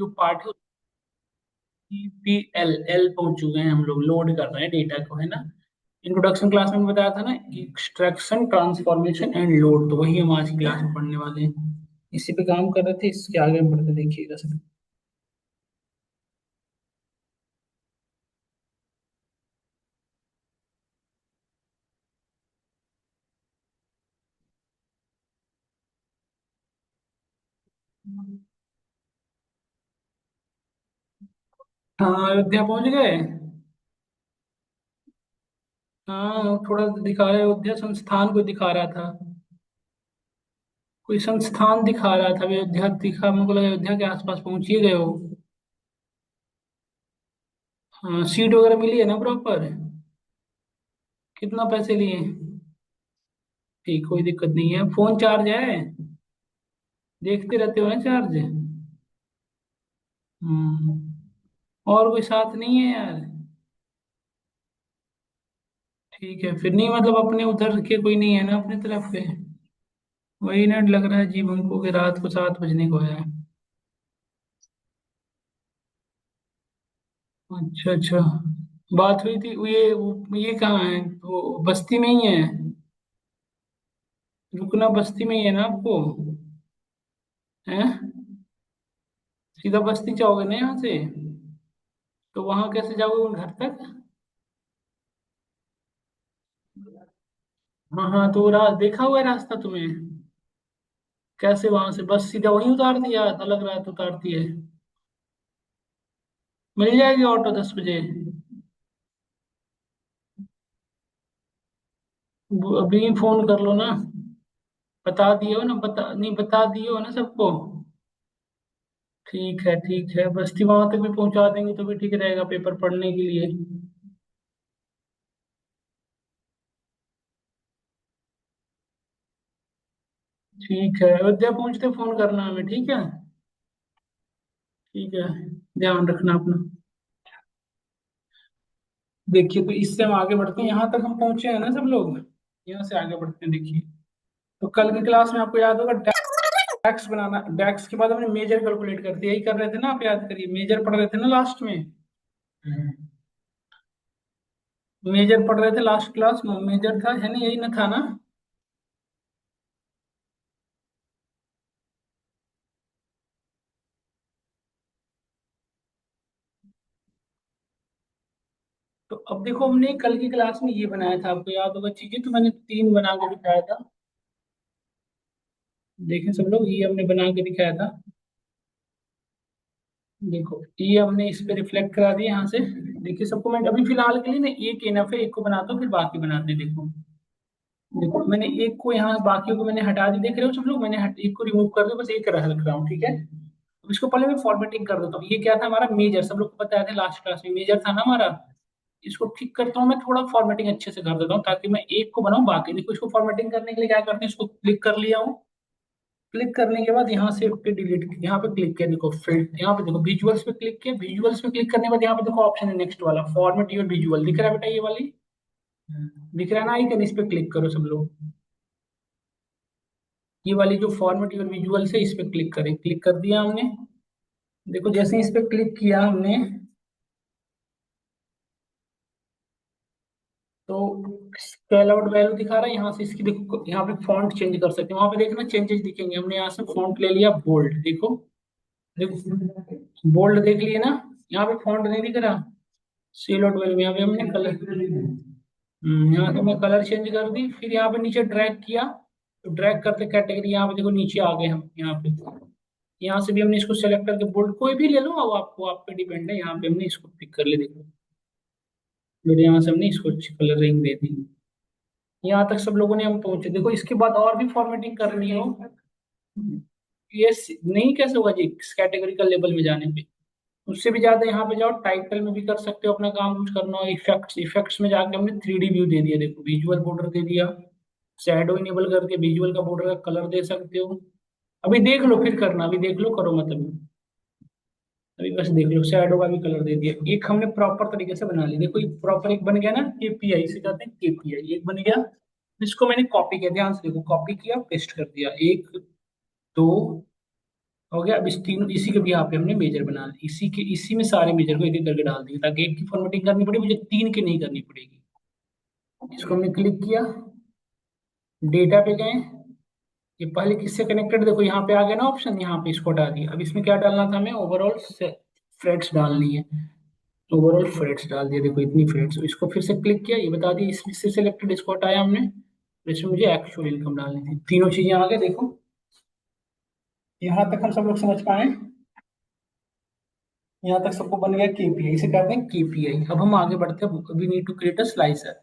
जो पार्ट है PL L पहुंच चुके हैं, हम लोग लोड कर रहे हैं डेटा को, है ना। इंट्रोडक्शन क्लास में बताया था ना, एक्सट्रैक्शन ट्रांसफॉर्मेशन एंड लोड, तो वही हम आज की क्लास में पढ़ने वाले हैं। इसी पे काम कर रहे थे, इसके आगे हम बढ़ते देखिएगा सर। हाँ, अयोध्या पहुंच गए। हाँ, थोड़ा दिखा रहे, अयोध्या संस्थान को दिखा रहा था। कोई संस्थान दिखा रहा था, अयोध्या दिखा, मेरे को लगा अयोध्या के आसपास पहुंच ही गए हो। हाँ, सीट वगैरह मिली है ना प्रॉपर। कितना पैसे लिए। ठीक, कोई दिक्कत नहीं है। फोन चार्ज है। देखते रहते हो ना चार्ज। और कोई साथ नहीं है यार। ठीक है फिर, नहीं मतलब अपने उधर के कोई नहीं है ना अपने तरफ के। वही ना लग रहा है जी हमको कि रात को 7 बजने को है। अच्छा अच्छा। बात हुई थी ये कहाँ है, वो बस्ती में ही है। रुकना बस्ती में ही है ना आपको। हैं। सीधा बस्ती जाओगे ना यहाँ से। तो वहां कैसे जाओगे घर तक। हाँ हाँ, तो देखा हुआ है रास्ता तुम्हें। कैसे वहां से बस सीधा वहीं उतार दिया, अलग रात उतारती है। मिल जाएगी ऑटो 10 बजे। अभी फोन कर लो ना। बता दिए हो ना, बता नहीं बता दिए हो ना सबको। ठीक है ठीक है, बस्ती वहां तक भी पहुंचा देंगे तो भी ठीक रहेगा पेपर पढ़ने के लिए। ठीक है, अयोध्या पहुंचते फोन करना हमें, ठीक है। ठीक है, ध्यान रखना अपना। देखिए, तो इससे हम आगे बढ़ते हैं, यहाँ तक हम पहुंचे हैं ना सब लोग। यहाँ से आगे बढ़ते हैं, देखिए। तो कल की क्लास में आपको याद होगा डैक्स बनाना, डैक्स के बाद हमने मेजर कैलकुलेट करते, यही कर रहे थे ना आप, याद करिए मेजर पढ़ रहे थे ना लास्ट में। मेजर पढ़ रहे थे लास्ट क्लास में, मेजर था है ना, यही ना था ना। तो अब देखो, हमने कल की क्लास में ये बनाया था, आपको याद होगा चीजें, तो मैंने 3 बना के दिखाया था। देखें सब लोग, ये हमने बना के दिखाया था। देखो, ये हमने इस पे रिफ्लेक्ट करा दिया यहाँ से। देखिए सबको, मैं अभी फिलहाल के लिए ना एक इनफ है, एक को बनाता हूँ फिर बाकी बनाते हैं, देखो। देखो, मैंने एक को यहाँ, बाकियों को मैंने हटा दी, देख रहे हो सब लोग, मैंने एक को रिमूव कर दिया, बस एक रख रहा हूँ, ठीक है। अब इसको पहले मैं फॉर्मेटिंग कर देता हूँ। ये क्या था हमारा मेजर, सब लोग को बताया था लास्ट क्लास में, मेजर था ना हमारा। इसको ठीक करता हूँ मैं, थोड़ा फॉर्मेटिंग अच्छे से कर देता हूँ ताकि मैं एक को बनाऊँ, बाकी देखो इसको फॉर्मेटिंग करने के लिए क्या करते हैं, इसको क्लिक कर लिया हूँ। क्लिक करने के बाद यहाँ से पे डिलीट, यहाँ पे क्लिक किया, देखो फिल्ड, यहाँ पे देखो विजुअल्स पे क्लिक किया, विजुअल्स पे क्लिक करने के बाद यहाँ पे देखो ऑप्शन है नेक्स्ट वाला, फॉर्मेट योर विजुअल, दिख रहा है बेटा ये वाली। दिख रहा है ना आइकन, इस पे क्लिक करो सब लोग। ये वाली जो फॉर्मेट योर विजुअल से, इस पे क्लिक करें, क्लिक कर दिया हमने। देखो जैसे ही इस पे क्लिक किया हमने, तो स्केल आउट वैल्यू दिखा रहा है यहाँ से, इसकी देखो यहाँ पे फॉन्ट चेंज कर सकते हैं, वहां पे देखना चेंजेस दिखेंगे, हमने यहाँ से फॉन्ट ले लिया बोल्ड, देखो। देखो बोल्ड देख लिए ना। यहाँ पे फॉन्ट नहीं दिख रहा। सेल आउट वैल्यू, यहाँ पे हमने कलर, यहाँ पे मैं कलर चेंज कर दी, फिर यहाँ पे नीचे ड्रैग किया। तो ड्रैग करते कैटेगरी, यहाँ पे देखो नीचे आ गए हम यहाँ पे। यहाँ से भी हमने इसको सेलेक्ट करके बोल्ड कोई भी ले लो, अब आपको आप पे डिपेंड है, यहाँ पे हमने इसको पिक कर लिया, देखो। फिर यहाँ से हमने इसको कलरिंग दे दी। यहाँ तक सब लोगों ने हम पहुंचे, देखो इसके बाद और भी फॉर्मेटिंग करनी हो। ये नहीं कैसे होगा जी, कैटेगरी का लेवल में जाने पे। उससे भी ज्यादा यहाँ पे जाओ, टाइटल में भी कर सकते हो अपना काम, कुछ करना हो, इफेक्ट्स, इफेक्ट्स में जाके हमने 3D व्यू दे दिया, देखो विजुअल बॉर्डर दे दिया। शैडो इनेबल करके विजुअल का बॉर्डर का कलर दे सकते हो। अभी देख लो फिर करना, अभी देख लो, करो मतलब। अभी बस देख लो, शैडो का भी कलर दे दिया, एक हमने प्रॉपर तरीके से बना लिया, देखो प्रॉपर एक बन गया ना, केपीआई से कहते हैं, केपीआई एक बन गया। इसको मैंने कॉपी किया, ध्यान से देखो, कॉपी किया पेस्ट कर दिया, 1 2 हो गया। अब इस तीन इसी के भी यहाँ पे हमने मेजर बना लिए, इसी में सारे मेजर को एक एक करके डाल दिए, ताकि एक की फॉर्मेटिंग करनी पड़े, मुझे तीन की नहीं करनी पड़ेगी। इसको हमने क्लिक किया, डेटा पे गए, ये पहले किससे कनेक्टेड, देखो यहाँ पे आ गया ना ऑप्शन, यहाँ पे इसको हटा दिया। अब इसमें क्या डालना था हमें, ओवरऑल फ्रेट्स डालनी है। ओवरऑल फ्रेट्स डाल दिया, देखो इतनी फ्रेट्स। इसको फिर से क्लिक किया, ये बता दिया इसमें से सिलेक्टेड, इसको हटाया हमने। इसमें मुझे एक्चुअल इनकम डालनी थी। तीनों चीजें आ गई, देखो यहाँ तक हम सब लोग समझ पाए। यहाँ तक सबको बन गया केपीआई, इसे कहते हैं केपीआई। अब हम आगे बढ़ते हैं, we need to create a slicer.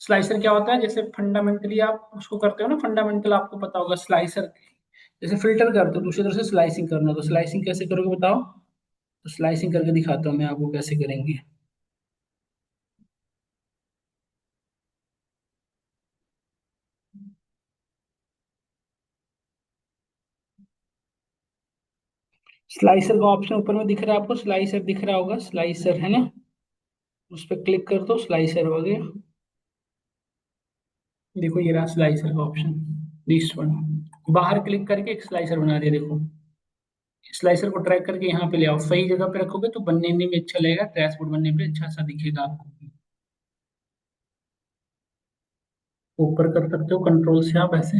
Slicer क्या होता है, जैसे फंडामेंटली आप उसको करते हो ना, फंडामेंटल आपको पता होगा स्लाइसर। जैसे फिल्टर करते हो, दूसरी तरफ से स्लाइसिंग करना, तो स्लाइसिंग कैसे करोगे बताओ। तो स्लाइसिंग करके दिखाता हूँ मैं आपको कैसे करेंगे। स्लाइसर का ऑप्शन ऊपर में दिख रहा है आपको, स्लाइसर दिख रहा होगा, स्लाइसर है ना, उस पर क्लिक कर दो, स्लाइसर हो गया। देखो ये रहा स्लाइसर का ऑप्शन, दिस वन। बाहर क्लिक करके एक स्लाइसर बना दिया, देखो। स्लाइसर को ट्रैक करके यहाँ पे ले आओ, सही जगह पे रखोगे तो बनने में अच्छा लगेगा, डैशबोर्ड बनने पे अच्छा सा दिखेगा आपको। ऊपर कर सकते हो कंट्रोल से आप ऐसे।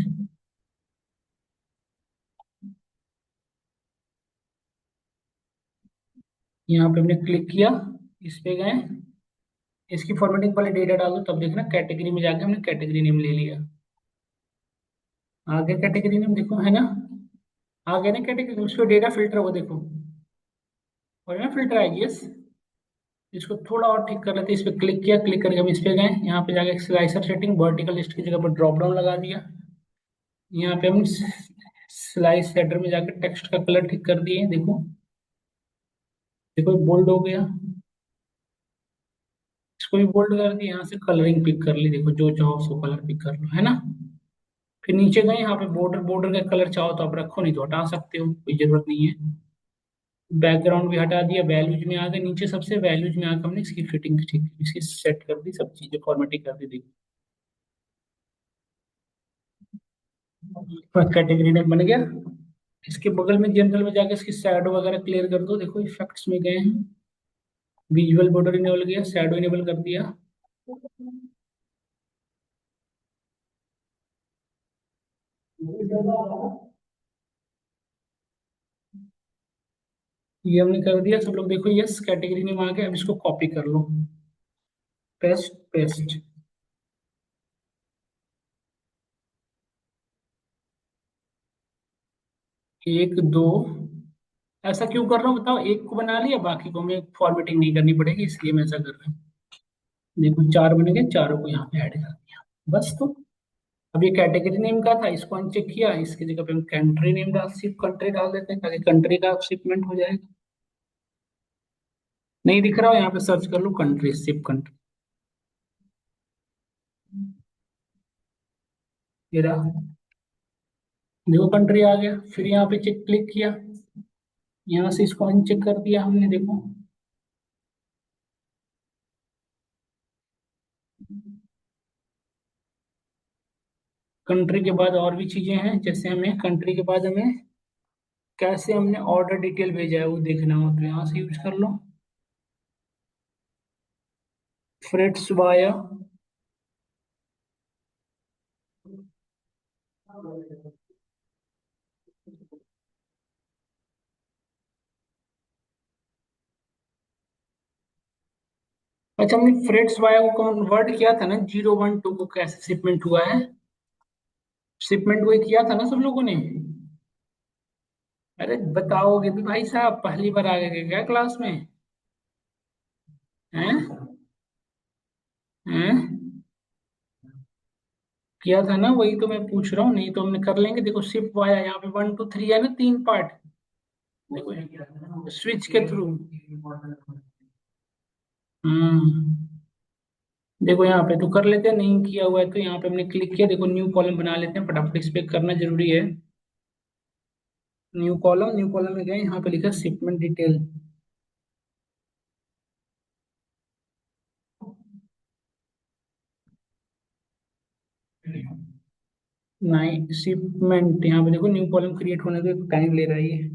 यहाँ पे हमने क्लिक किया, इस पे गए, इसकी फॉर्मेटिंग पहले डेटा डाल दो, तब देखना कैटेगरी में जाके हमने कैटेगरी नेम ले लिया। आगे कैटेगरी नेम देखो, है ना, आ गया ना कैटेगरी, उस पर डेटा फिल्टर होगा, देखो और ना फिल्टर आएगी, यस। इसको थोड़ा और ठीक कर लेते हैं, इस पे क्लिक किया, क्लिक करके हम इस पे गए, यहाँ पे जाके स्लाइसर सेटिंग वर्टिकल लिस्ट की जगह पर ड्रॉप डाउन लगा दिया। यहाँ पे हम स्लाइस हेडर में जाकर टेक्स्ट का कलर ठीक कर दिए, देखो। देखो बोल्ड हो गया, इसको भी बोल्ड कर दिया, यहाँ से कलरिंग पिक कर ली, देखो जो चाहो उसको कलर पिक कर लो, है ना। फिर नीचे गए, यहाँ पे बॉर्डर, बॉर्डर का कलर चाहो तो आप रखो, नहीं तो हटा सकते हो, कोई जरूरत नहीं है। बैकग्राउंड भी हटा दिया, वैल्यूज में आ गए, नीचे सबसे वैल्यूज में आकर हमने इसकी फिटिंग ठीक, इसकी सेट कर दी, सब चीजें फॉर्मेटिंग कर दी, देखो कैटेगरी नेम बन गया। इसके बगल में जनरल में जाकर इसकी शैडो वगैरह क्लियर कर दो, देखो इफेक्ट्स में गए हैं, विजुअल बॉर्डर इनेबल किया, शैडो इनेबल कर दिया। ये हमने कर दिया, सब लोग देखो, यस कैटेगरी नेम आ गया। अब इसको कॉपी कर लो, पेस्ट पेस्ट। एक दो, ऐसा क्यों कर रहा हूँ बताओ, एक को बना लिया, बाकी को हमें फॉर्मेटिंग नहीं करनी पड़ेगी, इसलिए मैं ऐसा कर रहा हूँ। देखो चार बन गए, चारों को यहाँ पे ऐड कर दिया, बस। तो अब ये कैटेगरी नेम का था, इसको अनचेक किया, इसकी जगह पे हम कंट्री नेम डाल, सिर्फ कंट्री डाल देते हैं, ताकि कंट्री का शिपमेंट हो जाएगा। नहीं दिख रहा हो, यहाँ पे सर्च कर लो कंट्री, सिर्फ कंट्री। ये रहा, देखो कंट्री आ गया। फिर यहाँ पे चेक क्लिक किया, यहाँ से इसको अनचेक कर दिया हमने, देखो। कंट्री के बाद और भी चीजें हैं, जैसे हमें कंट्री के बाद हमें कैसे हमने ऑर्डर डिटेल भेजा है वो देखना हो, तो यहाँ से यूज कर लो, फ्रेट्स वाया। अच्छा, हमने फ्रेट्स वाया को कन्वर्ट किया था ना, 0 1 2 को कैसे शिपमेंट हुआ है, शिपमेंट वही किया था ना सब लोगों ने। अरे बताओगे भी भाई साहब, पहली बार आ गए क्या क्लास में। हैं हैं, किया था ना, वही तो मैं पूछ रहा हूँ, नहीं तो हमने कर लेंगे। देखो शिप वाया, यहाँ पे 1 2 3 है ना, तीन पार्ट। देखो स्विच के थ्रू। हम्म, देखो यहाँ पे तो कर लेते हैं, नहीं किया हुआ है तो यहाँ पे हमने क्लिक किया, देखो न्यू कॉलम बना लेते हैं फटाफट, इस पे करना जरूरी है। न्यू कॉलम, न्यू कॉलम में गए, यहाँ पे लिखा शिपमेंट डिटेल। नहीं शिपमेंट, यहाँ पे देखो न्यू कॉलम क्रिएट होने में टाइम ले रहा है ये।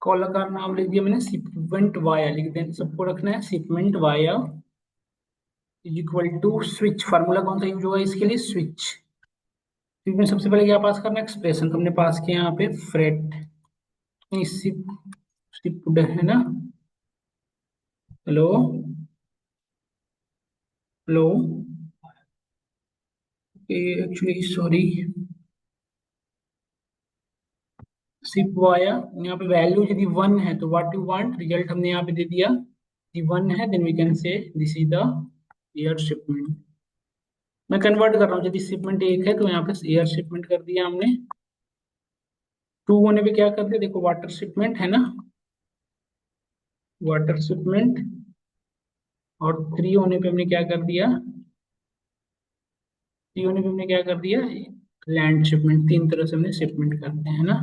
कॉलम का नाम लिख दिया मैंने, शिपमेंट वाया लिख दें, सबको रखना है shipment via is equal to switch. Formula कौन सा यूज होगा इसके लिए, स्विच। में सबसे पहले क्या पास करना है, एक्सप्रेशन तो हमने पास किया यहाँ पे फ्रेट, नहीं शिप्ड है ना। Hello, hello, actually sorry, ship via, यहाँ पे वैल्यू यदि वन है तो व्हाट यू वांट, रिजल्ट हमने यहाँ पे दे दिया, यदि वन है then we can say this is the air shipment. मैं कन्वर्ट कर रहा हूँ, यदि शिपमेंट एक है तो यहाँ पे एयर शिपमेंट कर दिया हमने। टू होने पे क्या करते हैं, देखो वाटर शिपमेंट है ना, वाटर शिपमेंट। और थ्री होने पे हमने क्या कर दिया, थ्री होने पे हमने क्या कर दिया, लैंड शिपमेंट। तीन तरह से हमने शिपमेंट करते हैं ना।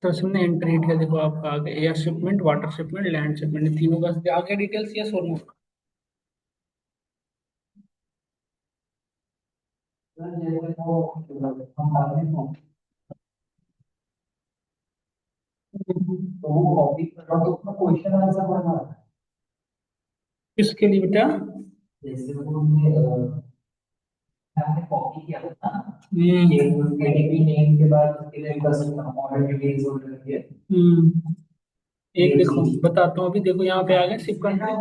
तो हमने एंट्री किया, देखो आपका आगे air shipment, water shipment, land shipment, तीनों का आगे डिटेल्स, यस और नो। किसके लिए बेटा, हम्म, एक देखो बताता हूँ अभी, देखो यहाँ पे आ गया शिप कंट्री,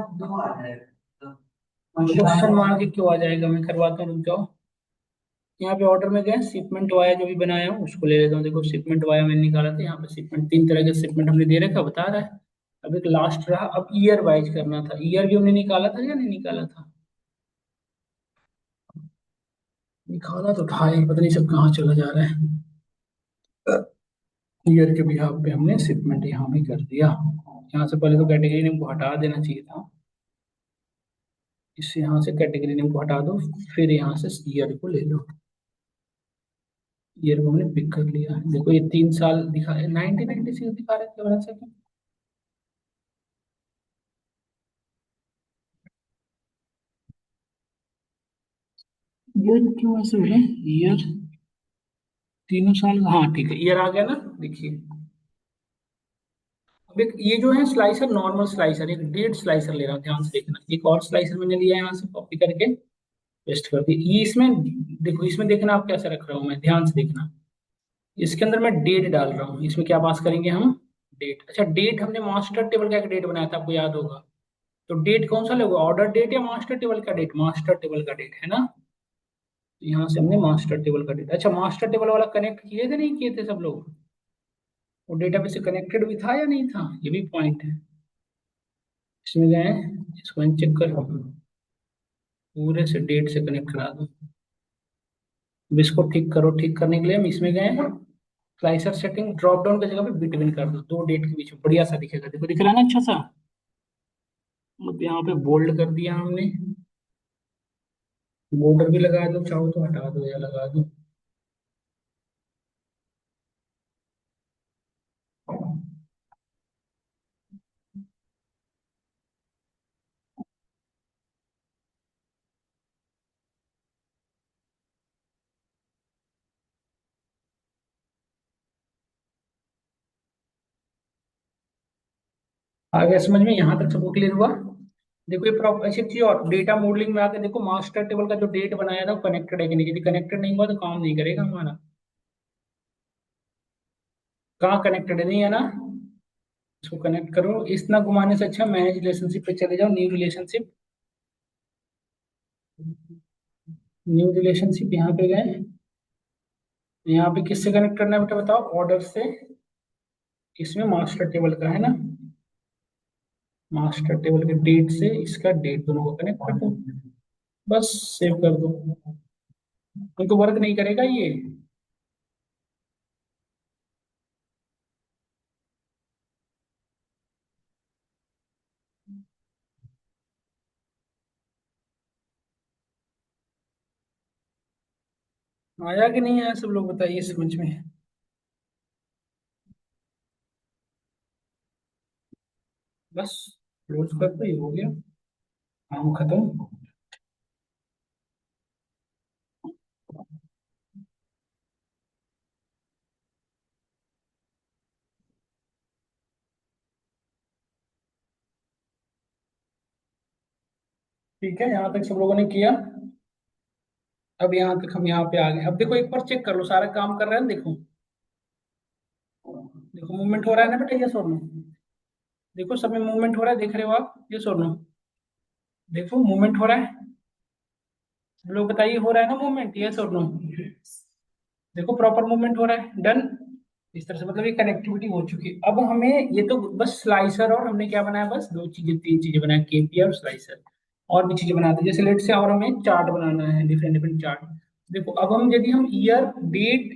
क्वेश्चन मार्क क्यों आ जाएगा, मैं करवाता हूँ, रुक जाओ। यहाँ पे ऑर्डर में गए, शिपमेंट वाया जो भी बनाया हूँ उसको ले लेता हूँ। देखो शिपमेंट वाया मैंने निकाला था, यहाँ पे शिपमेंट तीन तरह के शिपमेंट हमने दे रखा, बता रहा है। अब एक लास्ट रहा, अब ईयर वाइज करना था, ईयर भी हमने निकाला था या नहीं निकाला था, निकाला तो था ही, पता नहीं सब कहाँ चला जा रहा है। ईयर के बिहाफ पे हमने शिपमेंट यहाँ भी कर दिया। यहाँ से पहले तो कैटेगरी नेम को हटा देना चाहिए था, इससे यहाँ से कैटेगरी नेम को हटा दो, फिर यहाँ से ईयर को ले लो। ईयर को हमने पिक कर लिया, देखो ये 3 साल दिखा, 1996 दिखा रहे थे, बड़ा सा क्यों? ईयर क्यों ऐसे हो रहा है, ईयर तीनों साल, हाँ ठीक है, ईयर आ गया ना, देखिए। अब एक ये जो है स्लाइसर, नॉर्मल स्लाइसर, एक डेट स्लाइसर ले रहा हूँ, ध्यान से देखना, एक और स्लाइसर मैंने लिया है, यहाँ से कॉपी करके पेस्ट कर दी। ये इसमें देखो, इसमें देखना आप कैसे रख रहा हूँ मैं, ध्यान से देखना। इसके अंदर मैं डेट डाल रहा हूँ, इसमें क्या पास करेंगे हम, डेट। अच्छा, डेट हमने मास्टर टेबल का एक डेट बनाया था, आपको याद होगा। तो डेट कौन सा लगेगा, ऑर्डर डेट या मास्टर टेबल का डेट, मास्टर टेबल का डेट है ना। तो यहाँ से हमने मास्टर टेबल का डेट, अच्छा मास्टर टेबल वाला कनेक्ट किए थे नहीं किए थे सब लोग, वो डेटाबेस से कनेक्टेड भी था या नहीं था, ये भी पॉइंट है। इसमें गए, इसको चेक कर, पूरे से डेट से कनेक्ट करा दो। अब इसको ठीक करो, ठीक करने के लिए हम इसमें गए, स्लाइसर सेटिंग, ड्रॉप डाउन की जगह पे बिटवीन कर दो, दो डेट के बीच में बढ़िया सा दिखेगा, देखो दिख रहा है ना अच्छा सा। अब यहाँ पे बोल्ड कर दिया हमने, बॉर्डर भी लगा दो, चाहो तो हटा दो या लगा दो। आ गया समझ में, यहाँ तक सबको क्लियर हुआ। देखो ये प्रॉपर ऐसी चीज, और डेटा मॉडलिंग में आकर देखो मास्टर टेबल का जो डेट बनाया था वो कनेक्टेड है कि नहीं, यदि कनेक्टेड नहीं हुआ तो काम नहीं करेगा हमारा। कहाँ कनेक्टेड है, नहीं है ना। इसको कनेक्ट करो, इतना घुमाने से अच्छा मैनेज रिलेशनशिप पे चले जाओ, न्यू रिलेशनशिप, न्यू रिलेशनशिप यहाँ पे गए। यहाँ पे किससे कनेक्ट करना है बेटा बताओ, ऑर्डर से, इसमें मास्टर टेबल का है ना, मास्टर टेबल के डेट से इसका डेट, दोनों को कनेक्ट कर दो, बस सेव कर दो। उनको वर्क नहीं करेगा ये, आया कि नहीं आया सब लोग बताइए समझ में। बस क्लोज कर दो, ये हो गया काम खत्म। ठीक है, यहाँ तक सब लोगों ने किया। अब यहाँ तक हम यहाँ पे आ गए। अब देखो एक बार चेक कर लो, सारा काम कर रहा है ना, देखो। देखो मूवमेंट हो रहा है ना बेटा, यस और नो? देखो सब में मूवमेंट हो रहा है, देख रहे हो आप, यस और नो? देखो मूवमेंट हो रहा है। सब लोग बताइए, हो रहा है ना मूवमेंट, यस और नो? देखो प्रॉपर मूवमेंट हो रहा है, डन। इस तरह से मतलब ये कनेक्टिविटी हो चुकी है। अब हमें ये तो बस स्लाइसर, और हमने क्या बनाया, बस दो चीजें तीन चीजें बनाया, केपी और स्लाइसर। और भी चीजें बनाते हैं, जैसे लेट से, और हमें चार्ट बनाना है, डिफरेंट डिफरेंट चार्ट। देखो अब हम, यदि हम ईयर, डेट,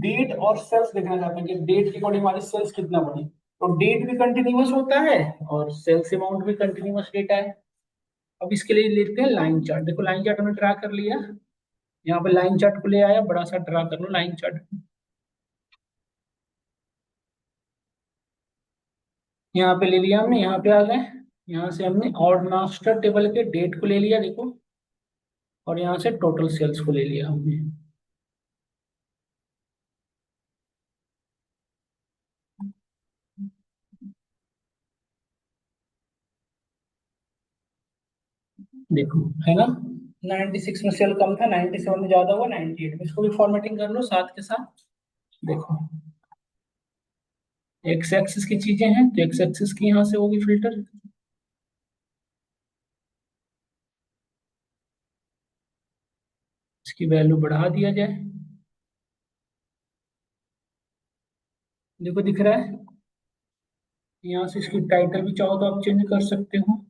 डेट और सेल्स देखना चाहते हैं कि डेट के अकॉर्डिंग हमारी सेल्स कितना बढ़ी, तो डेट भी कंटिन्यूअस होता है और सेल्स अमाउंट भी कंटिन्यूअस डेटा है। अब इसके लिए लेते हैं लाइन चार्ट। देखो लाइन चार्ट हमने ड्रा कर लिया। यहाँ पे लाइन चार्ट को ले आया, बड़ा सा ड्रा कर लो लाइन चार्ट। यहाँ पे ले लिया हमने, यहाँ पे आ गए। यहाँ से हमने ऑड मास्टर टेबल के डेट को ले लिया, देखो। और यहाँ से टोटल सेल्स को ले लिया हमने। देखो, है ना? 96 में सेल कम था, 97 में ज्यादा हुआ, 98 में। इसको भी फॉर्मेटिंग कर लो साथ के साथ। देखो एक्स एक्सिस की चीजें हैं, तो एक्स एक्सिस की यहाँ से होगी फिल्टर। इसकी वैल्यू बढ़ा दिया जाए। देखो दिख रहा है। यहाँ से इसकी टाइटल भी चाहो तो आप चेंज कर सकते हो,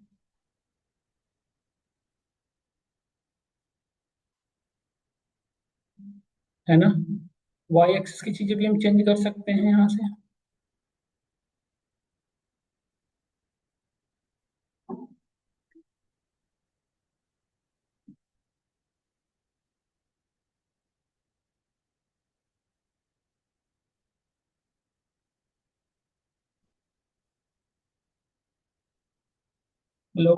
है ना? वाई एक्सिस की चीजें भी हम चेंज कर सकते हैं यहाँ से। Hello.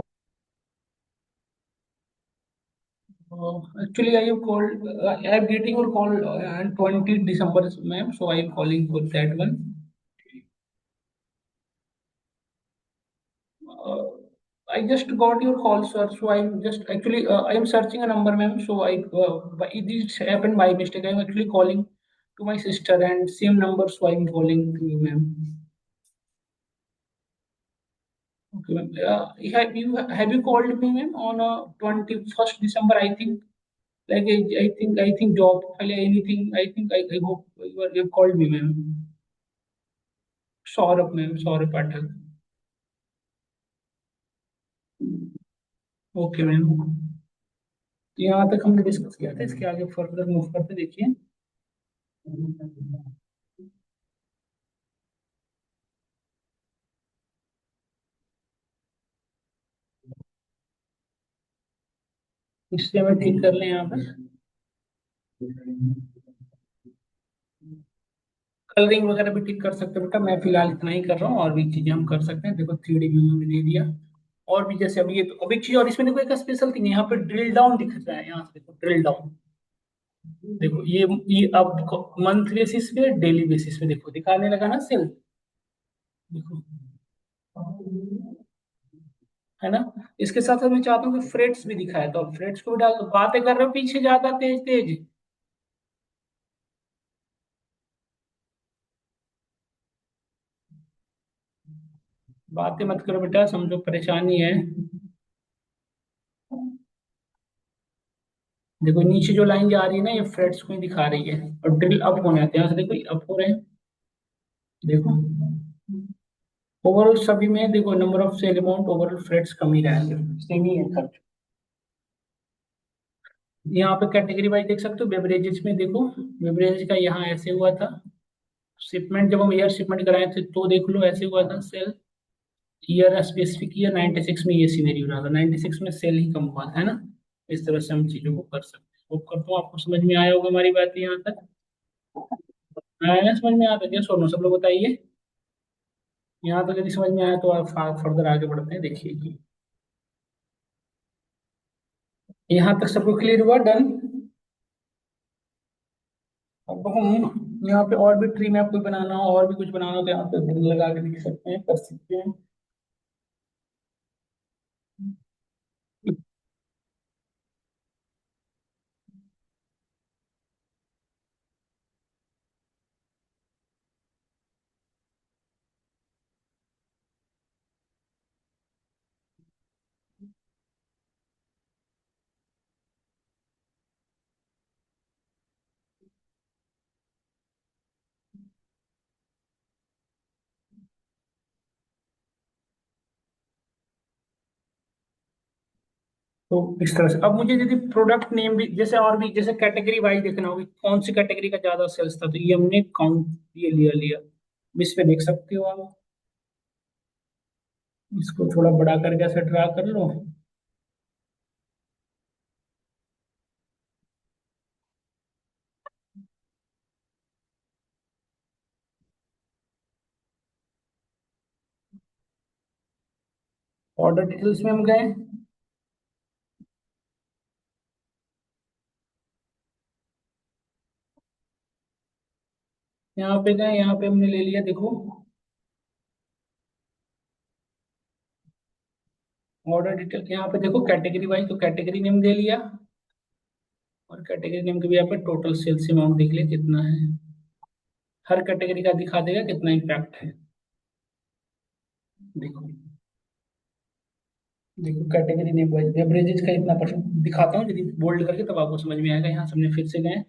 Actually, I have called. I am getting your call on 20 December, ma'am. So I am calling for that one. Uh, I just got your call, sir. So I'm just actually I am searching a number, ma'am. So this happened by mistake. I am actually calling to my sister and same number. So I'm calling to you, ma'am. Okay, ma'am. Have you called me, ma'am, on 21st December? I think. Like I think job, anything. I hope you have called me, ma'am. Saurabh ma'am, Saurabh Pathak. Okay ma'am. तो यहाँ तक हमने discuss किया था, इसके आगे further move करते देखिए। इससे हमें ठीक कर लें यहाँ पर। कलरिंग वगैरह भी ठीक कर सकते हैं बेटा, मैं फिलहाल इतना ही कर रहा हूँ, और भी चीजें हम कर सकते हैं। देखो 3D व्यू में दे दिया। और भी जैसे अभी ये तो अब एक चीज, और इसमें देखो एक स्पेशल थिंग है, यहाँ पे ड्रिल डाउन दिख रहा है, यहाँ से देखो ड्रिल डाउन। देखो ये अब मंथ बेसिस पे, डेली बेसिस पे देखो दिखाने लगा ना सेल। देखो, है ना? इसके साथ साथ मैं चाहता हूँ कि फ्रेट्स भी दिखाए, तो अब फ्रेट्स को भी डाल दो। बातें कर रहे हो पीछे ज्यादा तेज तेज। बातें मत करो बेटा, समझो परेशानी है। देखो नीचे जो लाइन जा रही है ना, ये फ्रेट्स को ही दिखा रही है, और ड्रिल अप होने आते हैं, यहाँ से देखो अप हो रहे हैं। देखो ओवरऑल सभी में देखो number of sale amount, overall freights कम ही रहेंगे, सेम ही है खर्च। यहाँ पे कैटेगरी वाइज देख सकते हो, बेवरेजेस में देखो। बेवरेज का यहाँ ऐसे हुआ था। शिपमेंट जब हम एयर शिपमेंट कराए थे तो देख लो ऐसे हुआ था सेल। ईयर स्पेसिफिक ईयर 96 में ये सीनरी रहा था, 96 में सेल ही कम हुआ था, है ना? इस तरह से हम चीजों को कर सकते हैं। होप करता हूँ आपको समझ में आया होगा हमारी बात यहाँ तक। आया ना समझ में? आता क्या, सुनो सब लोग बताइए। यहाँ तक यदि समझ में आया तो आप फर्दर आगे बढ़ते हैं, देखिए कि यहाँ तक सबको क्लियर हुआ, डन। अब हम यहाँ पे और भी ट्री मैप कोई बनाना हो और भी कुछ बनाना हो तो यहाँ पे बिल लगा के लिख सकते हैं, कर सकते हैं। तो इस तरह से अब मुझे यदि प्रोडक्ट नेम भी जैसे और भी जैसे कैटेगरी वाइज देखना होगी, कौन सी कैटेगरी का ज्यादा सेल्स था, तो ये हमने काउंट ये लिया लिया। अब इस पे देख सकते हो आप, इसको थोड़ा बड़ा करके ऐसे ड्रा कर लो। ऑर्डर डिटेल्स में हम गए, यहाँ पे गए, यहाँ पे हमने ले लिया, देखो ऑर्डर डिटेल, यहाँ पे देखो कैटेगरी वाइज, तो कैटेगरी नेम दे लिया, और कैटेगरी नेम के भी यहाँ पे टोटल सेल्स अमाउंट देख लिया कितना है। हर कैटेगरी का दिखा देगा कितना इम्पैक्ट है। देखो, देखो कैटेगरी नेम वाइज बेवरेजेस का इतना परसेंट दिखाता हूँ, यदि बोल्ड करके तब आपको समझ में आएगा। यहाँ से हमने फिर से गए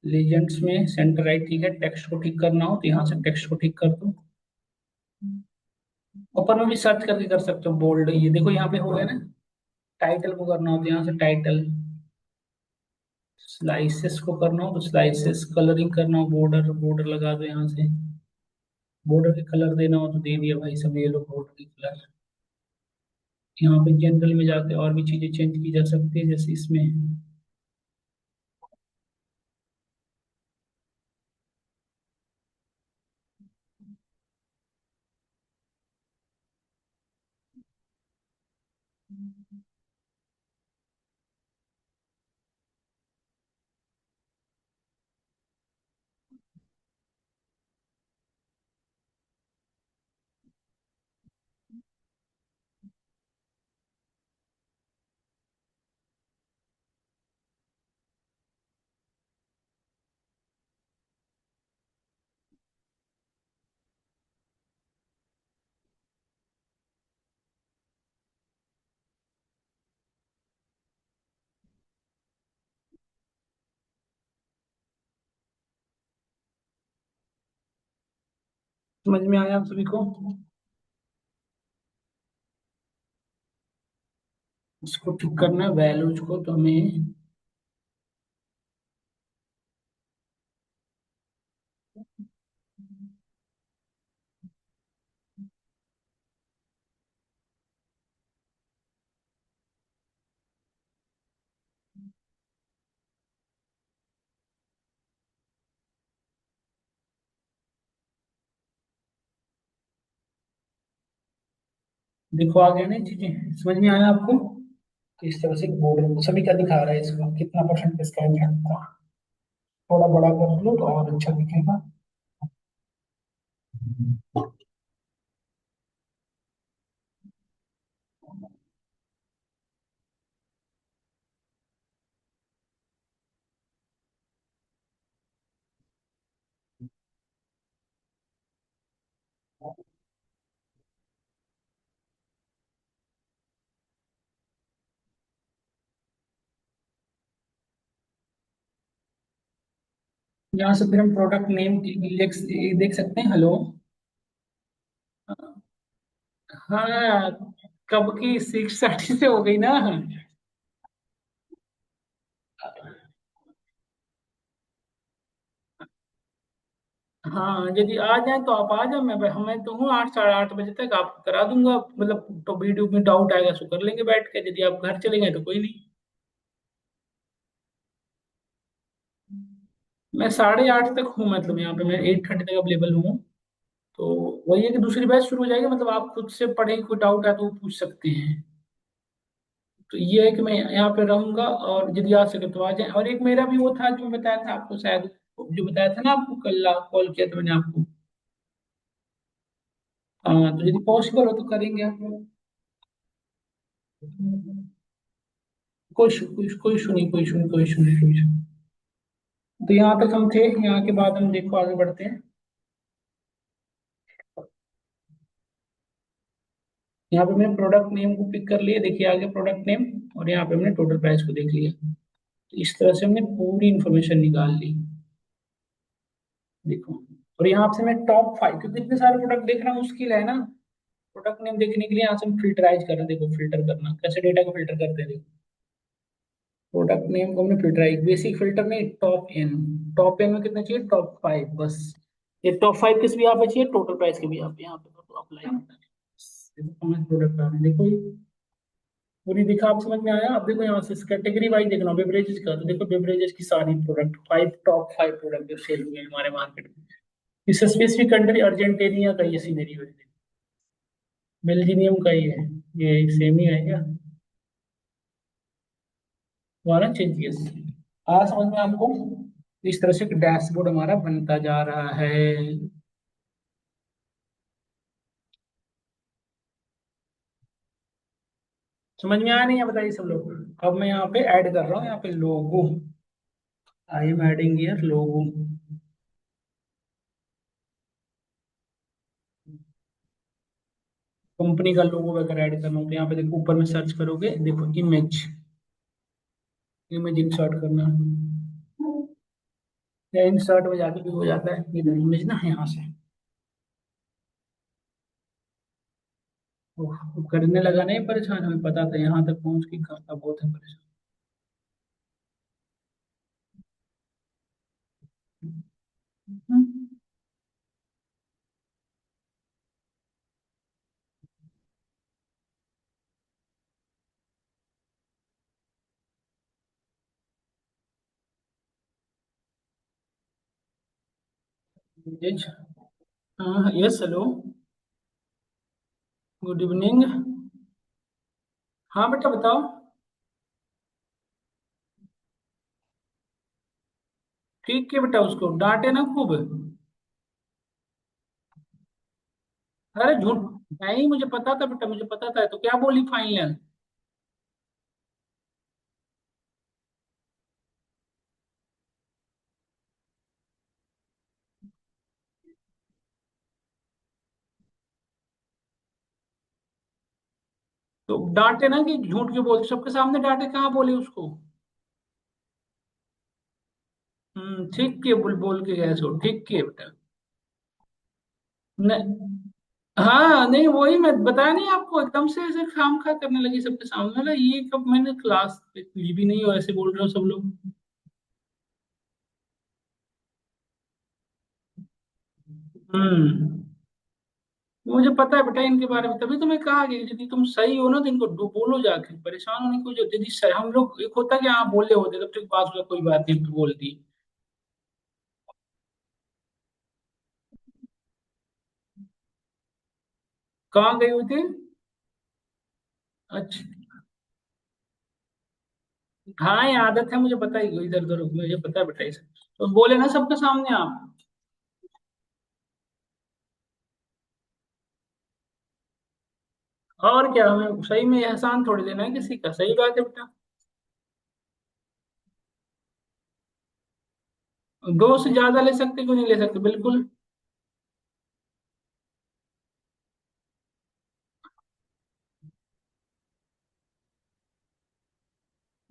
लीजेंड्स में, सेंटर राइट, ठीक है, टेक्स्ट को ठीक करना हो तो यहाँ से टेक्स्ट को ठीक कर दो। ऊपर में भी सर्च करके कर सकते हो बोल्ड, ये देखो यहाँ पे हो गया ना। टाइटल को करना हो तो यहाँ से टाइटल, स्लाइसेस को करना हो तो स्लाइसेस, कलरिंग करना हो बॉर्डर, बॉर्डर लगा दो यहाँ से। बॉर्डर के कलर देना हो तो दे दिया भाई सब ये लोग बॉर्डर के कलर। यहाँ पे जनरल में जाके और भी चीजें चेंज की जा सकती है, जैसे इसमें समझ में आया आप सभी को। इसको ठीक करना है वैल्यूज को, तो हमें देखो आ गया ना ये चीजें, समझ में आया आपको। तो इस तरह से बोर्ड सभी का दिखा रहा है, इसको कितना परसेंट इसका इम्पैक्ट था। थोड़ा बड़ा कर लो तो और अच्छा दिखेगा। यहाँ से फिर हम प्रोडक्ट नेम देख सकते हैं, हेलो। हाँ, कब की 6:30 से हो गई ना। हाँ, यदि आ जाए तो आप आ जाओ, मैं तो हूँ 8 साढ़े 8 बजे तक, आपको करा दूंगा, मतलब तो वीडियो में डाउट आएगा सो कर लेंगे बैठ के, यदि आप घर चले गए तो कोई नहीं। मैं 8:30 तक हूँ, मतलब यहाँ पे मैं 8:30 तक अवेलेबल हूँ। तो वही है कि दूसरी बैच शुरू हो जाएगी, मतलब आप खुद से पढ़ें, कोई डाउट है तो वो पूछ सकते हैं। तो ये है कि मैं यहाँ पे रहूंगा, और यदि आ सके तो आ जाए। और एक मेरा भी वो था जो बताया था आपको शायद, जो बताया था ना आपको, कल कॉल किया था मैंने आपको। हाँ, तो यदि पॉसिबल हो तो करेंगे आप। कोई इशू नहीं, कोई इशू नहीं, कोई इशू नहीं, कोई इशू नहीं। तो यहाँ तक हम थे, यहाँ के बाद हम देखो आगे बढ़ते हैं। यहाँ पे मैंने प्रोडक्ट नेम को पिक कर लिया, देखिए आगे प्रोडक्ट नेम, और यहाँ पे हमने टोटल प्राइस को देख लिया। तो इस तरह से हमने पूरी इंफॉर्मेशन निकाल ली। देखो, और यहाँ से मैं टॉप 5, क्योंकि इतने सारे प्रोडक्ट देखना मुश्किल है ना, प्रोडक्ट नेम देखने के लिए यहाँ से हम फिल्टराइज कर रहे हैं। देखो फिल्टर करना कैसे, डेटा को फिल्टर करते हैं, देखो प्रोडक्ट नेम को हमने फिल्टराइज, बेसिक फिल्टर नहीं, टॉप एन में कितना चाहिए, टॉप 5 बस। ये टॉप 5 किस भी यहाँ पे चाहिए, टोटल प्राइस के भी यहाँ पे तो अप्लाई करना है। देखो 5 प्रोडक्ट आ रहे हैं, देखो ये पूरी दिखा, आप समझ में आया। अब देखो यहाँ से कैटेगरी वाइज देखना बेवरेजेस का, तो देखो बेवरेजेस की सारी प्रोडक्ट, टॉप 5 प्रोडक्ट जो सेल हुए हैं हमारे मार्केट में। इस स्पेसिफिक कंट्री अर्जेंटीनिया का ये सीनरी है, बेल्जियम का ही है, ये सेम ही है क्या, हमारा चेंजियस। समझ में आपको। इस तरह से डैशबोर्ड हमारा बनता जा रहा है। समझ में आया नहीं है, बताइए सब लोग। अब मैं यहाँ पे ऐड कर रहा हूँ, यहाँ पे logo, I am adding here logo. कंपनी का लोगो वगैरह ऐड करना हो तो यहाँ पे देखो, ऊपर में सर्च करोगे, देखो इमेज, इमेज इंसर्ट करना है। या इंसर्ट में जाके भी हो जाता है, ये इमेज ना यहाँ से। ओह, करने लगा नहीं परेशान, हमें पता था यहाँ तक पहुंच के करता बहुत है परेशान। इमेज, हाँ यस हेलो, गुड इवनिंग। हाँ बेटा बताओ। ठीक है बेटा, उसको डांटे ना खूब। अरे झूठ, नहीं मुझे पता था बेटा, मुझे पता था, तो क्या बोली फाइनल। तो डांटे ना, कि झूठ क्यों बोलते, सबके सामने डांटे, कहाँ बोले उसको। ठीक किए, बोल बोल के गए सो, ठीक किए बेटा। नहीं, हाँ नहीं, वही मैं बताया नहीं आपको, एकदम से ऐसे खाम खा करने लगी सबके सामने ना, ये कब मैंने क्लास ली भी नहीं, और ऐसे बोल रहे हो सब लोग। हम्म मुझे पता है बेटा इनके बारे में, तभी तो मैं कहा कि यदि तुम सही हो ना तो इनको बोलो जाके, परेशान होने की जो, यदि हम लोग एक होता है कि हाँ बोले होते तब तक बात हुआ, कोई बात नहीं, फिर बोल दी। कहाँ गई हुई थी। अच्छा, हाँ ये आदत है, मुझे पता ही, इधर उधर मुझे पता है बेटा इसे, तो बोले ना सबके सामने आप। और क्या, हमें सही में एहसान थोड़ी देना है किसी का, सही बात है बेटा। दो से ज्यादा ले सकते, क्यों नहीं ले सकते, बिल्कुल।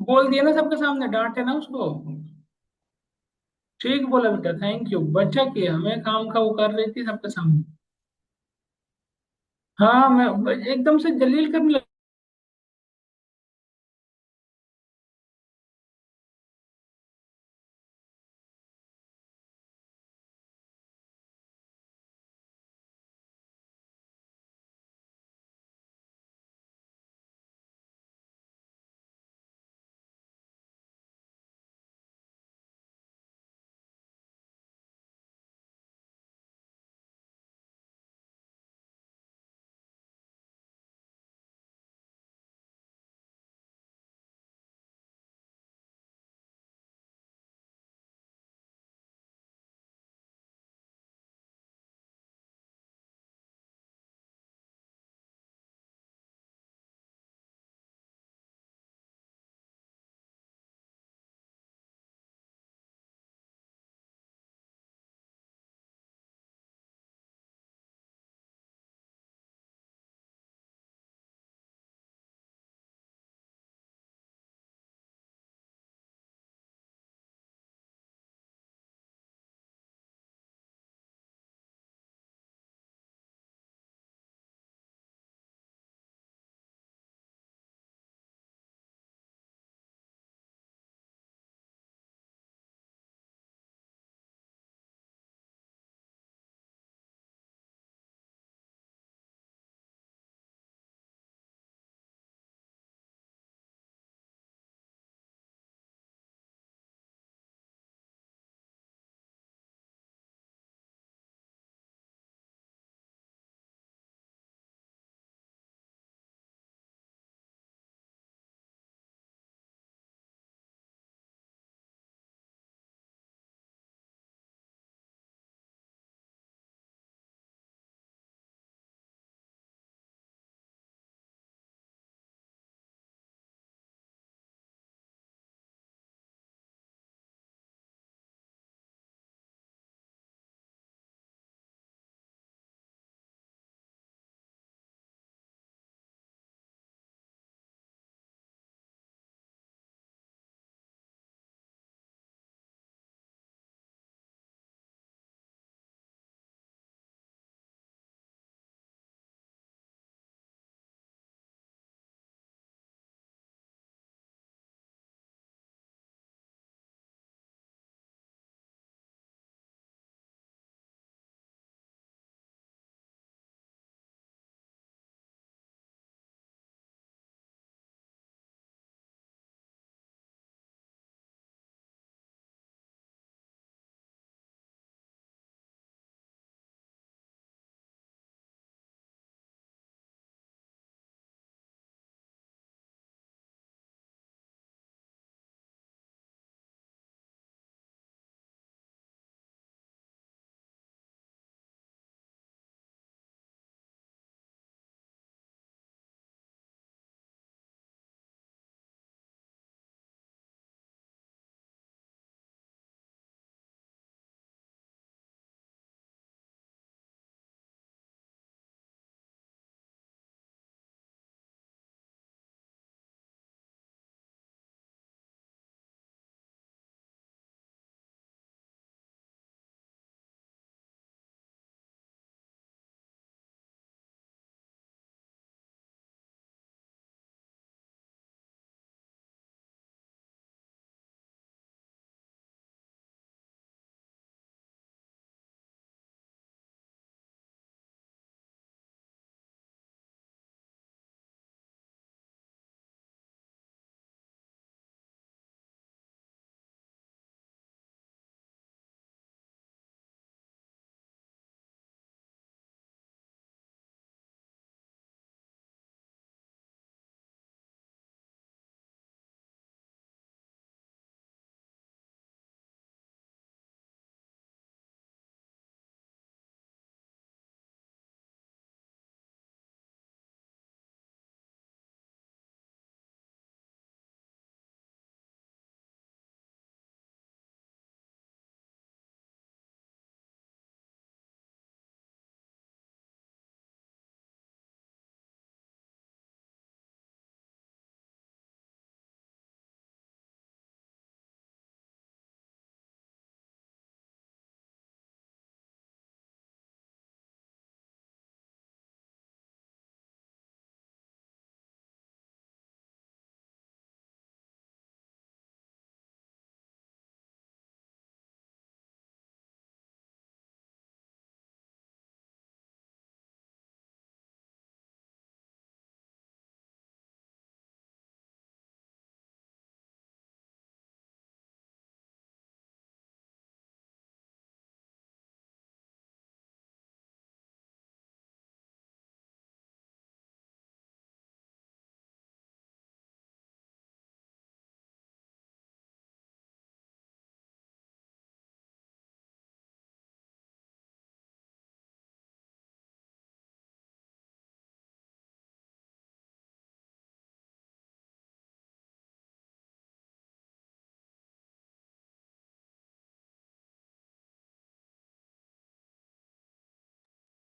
बोल दिया ना सबके सामने, डांटे ना उसको। ठीक बोला बेटा, थैंक यू, बच्चा किया, हमें काम का वो कर रही थी सबके सामने। हाँ मैं एकदम से जलील करने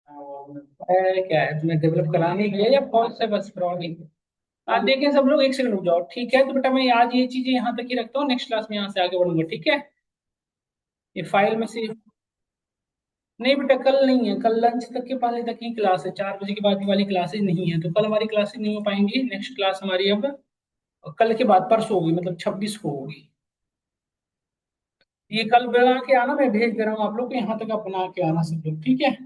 क्या है, तुम्हें डेवलप कराने के लिए या फौज से बस फ्रॉडी? आप देखें सब लोग, एक सेकंड रुक जाओ, ठीक है? तो बेटा मैं आज ये चीजें यहाँ तक ही रखता हूँ, नेक्स्ट क्लास में यहाँ से आगे बढ़ूंगा, ठीक है? ये फाइल में से नहीं बेटा, कल नहीं है, कल लंच तक के पहले तक ही क्लास है, 4 बजे के बाद की वाली क्लासेज नहीं है, तो कल हमारी क्लासेज नहीं हो पाएंगी। नेक्स्ट क्लास हमारी अब कल के बाद परसों होगी, मतलब 26 को होगी। ये कल बना के आना, मैं भेज दे रहा हूँ आप लोग को, यहाँ तक आप बना के आना सब लोग, ठीक है?